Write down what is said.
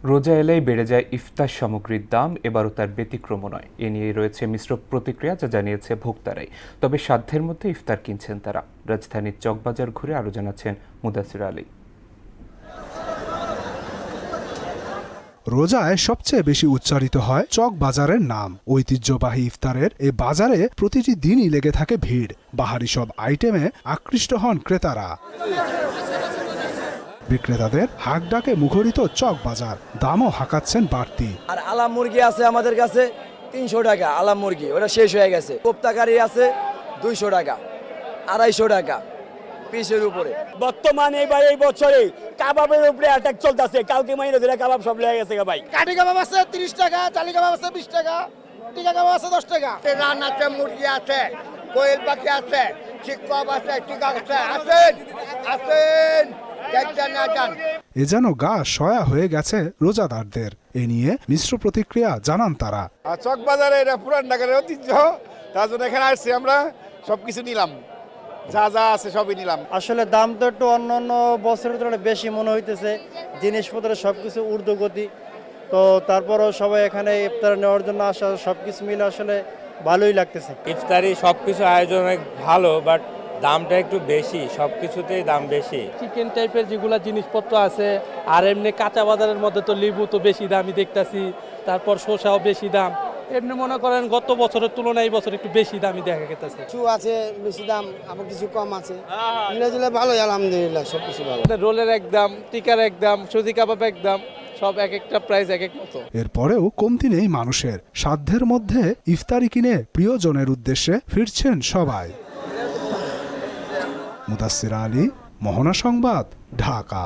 রোজা এলেই বেড়ে যায় ইফতার সামগ্রীর দাম, এবারও তার ব্যতিক্রম নয়। এ নিয়েই রয়েছে মিশ্র প্রতিক্রিয়া, যা জানিয়েছে ভোক্তারাই। তবে সাধ্যের মধ্যে ইফতার কিনছেন তারা। রাজধানীর চকবাজার ঘুরে আরও জানাচ্ছেন মুদাসির আলী। রোজায় সবচেয়ে বেশি উচ্চারিত হয় চক বাজারের নাম। ঐতিহ্যবাহী ইফতারের এ বাজারে প্রতিটি দিনই লেগে থাকে ভিড়। বাহারি সব আইটেমে আকৃষ্ট হন ক্রেতারা। বিক্রেতাদের হাঁক ডাকে মুখরিত চক বাজার, দামও হাঁকাচ্ছেন বাড়তি। আর আলাম মুরগি আছে আমাদের কাছে 300 টাকা, আলাম মুরগি ওটা শেষ হয়ে গেছে। কোপ্তাকারি আছে 200 টাকা, 250 টাকা পিসের উপরে। বর্তমানে এবার এই বছরে কাবাবের উপরে অ্যাটাক চলতেছে। কালকে মাইনে ধরে কাবাব সব লেগে গেছে ভাই। কাঠি কাবাব আছে 30 টাকা, চালি কাবাব আছে 20 টাকা, টিকা কাবাব আছে 10 টাকা। রান আছে, মুরগি আছে, কোয়েল পাখি আছে, চিকপ আছে, টিকা আছে, আছেন আছেন এ যেন গা সয়া হয়ে গেছে রোজাদারদের। এ নিয়ে মিশ্র প্রতিক্রিয়া জানান তারা। চকবাজারে এটা পুরান ঢাকার ঐতিহ্য, তার জন্য এখানে আসছি আমরা, সবকিছু নিলাম, যা যা আছে সবই নিলাম। আসলে দাম তো একটু অন্য বছরের তুলনায় বেশি মনে হইতেছে, জিনিসপত্রের সবকিছু ঊর্ধ্বগতি। তো তারপরও সবাই এখানে ইফতার নেওয়ার জন্য আসা, সবকিছু মিলে আসলে ভালোই লাগতেছে। ইফতারি সবকিছু আয়োজন অনেক ভালো, বাট দামটা একটু বেশি, সবকিছুতেই দাম বেশি। চিকেন টাইপের যেগুলো জিনিসপত্র আছে, আর এমনি কাঁচা বাজারের মধ্যে তো লেবু তো বেশি দামই দেখতেছি, তারপর শসাও বেশি দাম। এমনি মনে করেন গত বছরের তুলনায় এই বছর একটু বেশি দামই দেখা গেছে। কিছু আছে বেশি দাম, আবার কিছু কম আছে, মিলে ভালোই আলহামদুলিল্লাহ, সবকিছু ভালো। রোলের এক দাম, টিকার এক দাম, সুজি কাবাব এক দাম, সব এক একটা প্রাইস এক এক মতো। এরপরেও কমতি নেই মানুষের। সাধ্যের মধ্যে ইফতারি কিনে প্রিয়জনের উদ্দেশ্যে ফিরছেন সবাই। মুদাসসির আলী, মোহনা সংবাদ, ঢাকা।